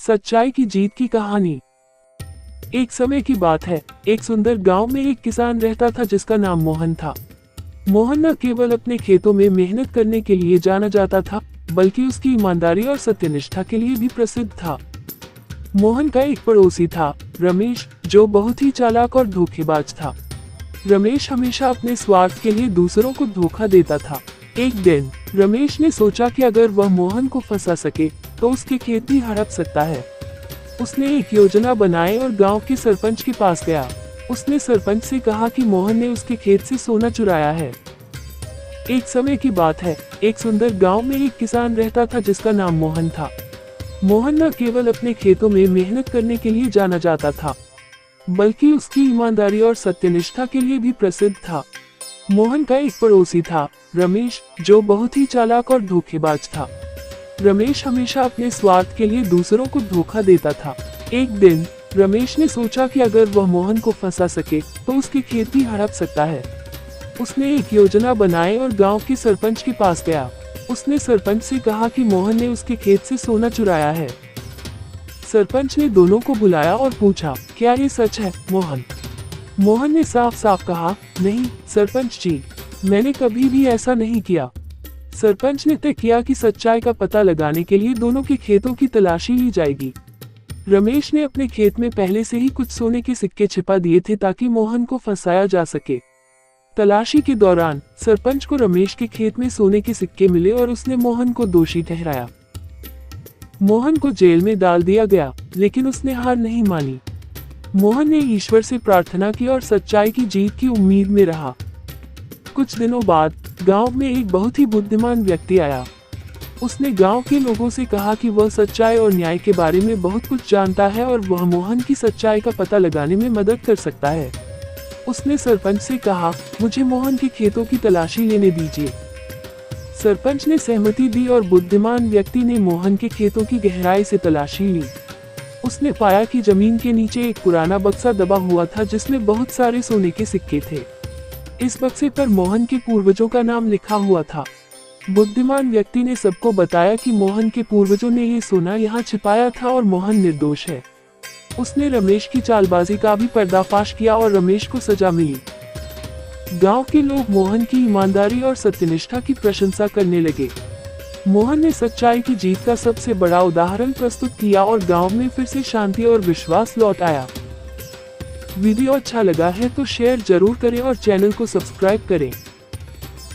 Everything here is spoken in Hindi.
सच्चाई की जीत की कहानी। एक समय की बात है, एक सुंदर गांव में एक किसान रहता था जिसका नाम मोहन था। मोहन न केवल अपने खेतों में मेहनत करने के लिए जाना जाता था, बल्कि उसकी ईमानदारी और सत्यनिष्ठा के लिए भी प्रसिद्ध था। मोहन का एक पड़ोसी था, रमेश, जो बहुत ही चालाक और धोखेबाज था। रमेश हमेशा अपने स्वार्थ के लिए दूसरों को धोखा देता था। एक दिन रमेश ने सोचा कि अगर वह मोहन को फंसा सके तो उसके खेत भी हड़प सकता है। उसने एक योजना बनाई और गांव के सरपंच के पास गया। उसने सरपंच से कहा कि मोहन ने उसके खेत से सोना चुराया है। एक समय की बात है, एक सुंदर गांव में एक किसान रहता था जिसका नाम मोहन था। मोहन न केवल अपने खेतों में मेहनत करने के लिए जाना जाता था, बल्कि उसकी ईमानदारी और सत्यनिष्ठा के लिए भी प्रसिद्ध था। मोहन का एक पड़ोसी था, रमेश, जो बहुत ही चालाक और धोखेबाज था। रमेश हमेशा अपने स्वार्थ के लिए दूसरों को धोखा देता था। एक दिन रमेश ने सोचा कि अगर वह मोहन को फंसा सके तो उसकी खेत भी हड़प सकता है। उसने एक योजना बनाई और गांव के सरपंच के पास गया। उसने सरपंच से कहा कि मोहन ने उसके खेत से सोना चुराया है। सरपंच ने दोनों को बुलाया और पूछा, क्या ये सच है, मोहन? मोहन ने साफ साफ कहा, नहीं सरपंच जी, मैंने कभी भी ऐसा नहीं किया। सरपंच ने तय किया कि सच्चाई का पता लगाने के लिए दोनों के खेतों की तलाशी ली जाएगी। रमेश ने अपने खेत में पहले से ही कुछ सोने के सिक्के छिपा दिए थे ताकि मोहन को फंसाया जा सके। तलाशी के दौरान सरपंच को रमेश के खेत में सोने के सिक्के मिले और उसने मोहन को दोषी ठहराया। मोहन को जेल में डाल दिया गया, लेकिन उसने हार नहीं मानी। मोहन ने ईश्वर से प्रार्थना की और सच्चाई की जीत की उम्मीद में रहा। कुछ दिनों बाद गांव में एक बहुत ही बुद्धिमान व्यक्ति आया। उसने गांव के लोगों से कहा कि वह सच्चाई और न्याय के बारे में बहुत कुछ जानता है और वह मोहन की सच्चाई का पता लगाने में मदद कर सकता है। उसने सरपंच से कहा, मुझे मोहन के खेतों की तलाशी लेने दीजिए। सरपंच ने सहमति दी और बुद्धिमान व्यक्ति ने मोहन के खेतों की गहराई से तलाशी ली। उसने पाया कि जमीन के नीचे एक पुराना बक्सा दबा हुआ था जिसमें बहुत सारे सोने के सिक्के थे। इस बक्से पर मोहन के पूर्वजों का नाम लिखा हुआ था। बुद्धिमान व्यक्ति ने सबको बताया कि मोहन के पूर्वजों ने ये सोना यहाँ छिपाया था और मोहन निर्दोष है। उसने रमेश की चालबाजी का भी पर्दाफाश किया और रमेश को सजा मिली। गांव के लोग मोहन की ईमानदारी और सत्यनिष्ठा की प्रशंसा करने लगे। मोहन ने सच्चाई की जीत का सबसे बड़ा उदाहरण प्रस्तुत किया और गांव में फिर से शांति और विश्वास लौट आया। वीडियो अच्छा लगा है तो शेयर जरूर करें और चैनल को सब्सक्राइब करें।